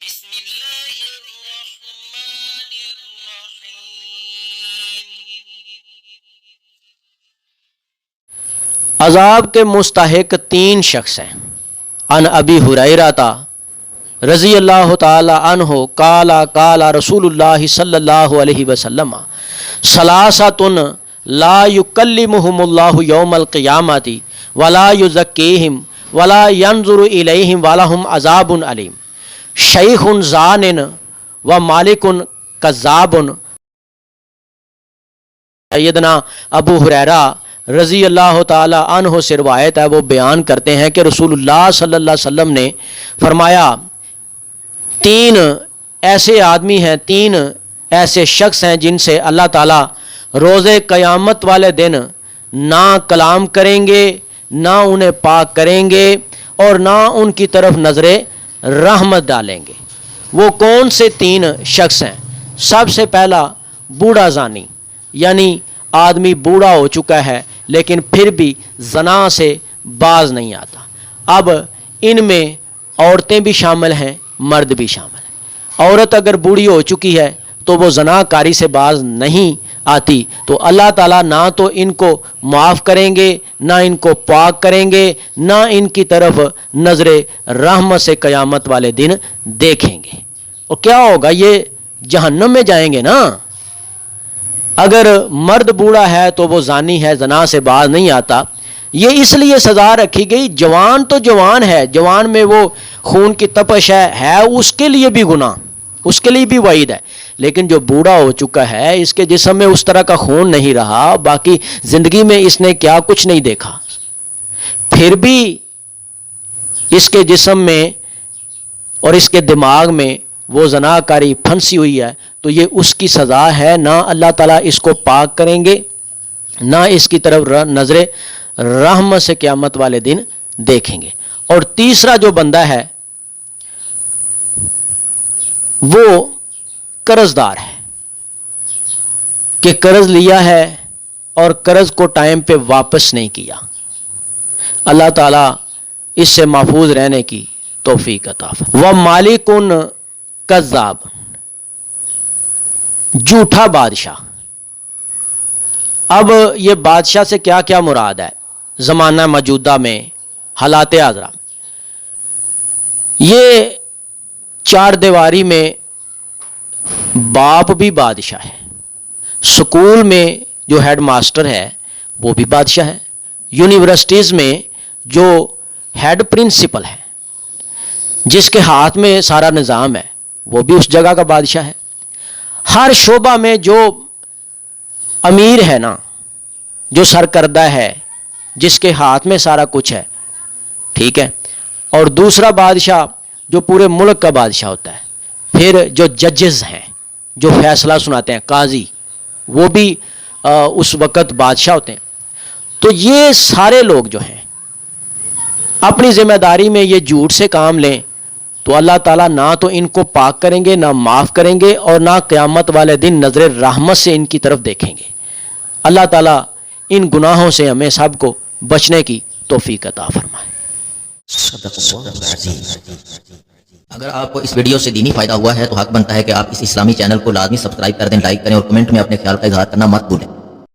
بسم اللہ الرحمن الرحیم۔ عذاب کے مستحق تین شخص ہیں۔ عن ابی ہریرہ رضی اللہ تعالی عنہ قال قال رسول اللہ صلی اللہ علیہ وسلم ثلاثۃ لا یکلمہم اللہ یوم القیامۃ ولا یزکیہم ولا ینظر الیہم ولہم عذاب علیم، شیخ زان و مالک کذاب۔ سیدنا ابو ہریرہ رضی اللہ تعالی عنہ سے روایت ہے، وہ بیان کرتے ہیں کہ رسول اللہ صلی اللہ علیہ وسلم نے فرمایا تین ایسے آدمی ہیں، تین ایسے شخص ہیں جن سے اللہ تعالیٰ روز قیامت والے دن نہ کلام کریں گے، نہ انہیں پاک کریں گے اور نہ ان کی طرف نظر رحمت ڈالیں گے۔ وہ کون سے تین شخص ہیں؟ سب سے پہلا بوڑھا زانی، یعنی آدمی بوڑھا ہو چکا ہے لیکن پھر بھی زنا سے باز نہیں آتا۔ اب ان میں عورتیں بھی شامل ہیں، مرد بھی شامل ہیں۔ عورت اگر بوڑھی ہو چکی ہے تو وہ زنا کاری سے باز نہیں آتی، تو اللہ تعالیٰ نہ تو ان کو معاف کریں گے، نہ ان کو پاک کریں گے، نہ ان کی طرف نظر رحمت سے قیامت والے دن دیکھیں گے۔ اور کیا ہوگا؟ یہ جہنم میں جائیں گے نا۔ اگر مرد بوڑھا ہے تو وہ زانی ہے، زنا سے باز نہیں آتا۔ یہ اس لیے سزا رکھی گئی، جوان تو جوان ہے، جوان میں وہ خون کی تپش ہے اس کے لیے بھی گناہ، اس کے لیے بھی وعید ہے، لیکن جو بوڑھا ہو چکا ہے اس کے جسم میں اس طرح کا خون نہیں رہا، باقی زندگی میں اس نے کیا کچھ نہیں دیکھا، پھر بھی اس کے جسم میں اور اس کے دماغ میں وہ زناکاری پھنسی ہوئی ہے، تو یہ اس کی سزا ہے۔ نہ اللہ تعالیٰ اس کو پاک کریں گے، نہ اس کی طرف نظر رحمت سے قیامت والے دن دیکھیں گے۔ اور تیسرا جو بندہ ہے وہ قرض دار ہے، کہ قرض لیا ہے اور قرض کو ٹائم پہ واپس نہیں کیا۔ اللہ تعالیٰ اس سے محفوظ رہنے کی توفیق عطا فرمائے۔ وَمَالِكٌ کذاب، جھوٹا بادشاہ۔ اب یہ بادشاہ سے کیا کیا مراد ہے زمانہ موجودہ میں، حالات حاضرہ میں؟ یہ چار دیواری میں باپ بھی بادشاہ ہے، سکول میں جو ہیڈ ماسٹر ہے وہ بھی بادشاہ ہے، یونیورسٹیز میں جو ہیڈ پرنسپل ہے جس کے ہاتھ میں سارا نظام ہے وہ بھی اس جگہ کا بادشاہ ہے۔ ہر شعبہ میں جو امیر ہے نا، جو سرکردہ ہے، جس کے ہاتھ میں سارا کچھ ہے، ٹھیک ہے، اور دوسرا بادشاہ جو پورے ملک کا بادشاہ ہوتا ہے۔ پھر جو ججز ہیں جو فیصلہ سناتے ہیں، قاضی، وہ بھی اس وقت بادشاہ ہوتے ہیں۔ تو یہ سارے لوگ جو ہیں اپنی ذمہ داری میں یہ جھوٹ سے کام لیں تو اللہ تعالیٰ نہ تو ان کو پاک کریں گے، نہ معاف کریں گے، اور نہ قیامت والے دن نظر رحمت سے ان کی طرف دیکھیں گے۔ اللہ تعالیٰ ان گناہوں سے ہمیں سب کو بچنے کی توفیق عطا فرمائے۔ صدق اللہ العظیم۔ اگر آپ کو اس ویڈیو سے دینی فائدہ ہوا ہے تو حق بنتا ہے کہ آپ اس اسلامی چینل کو لازمی سبسکرائب کر دیں، لائک کریں اور کمنٹ میں اپنے خیال کا اظہار کرنا مت بھولیں۔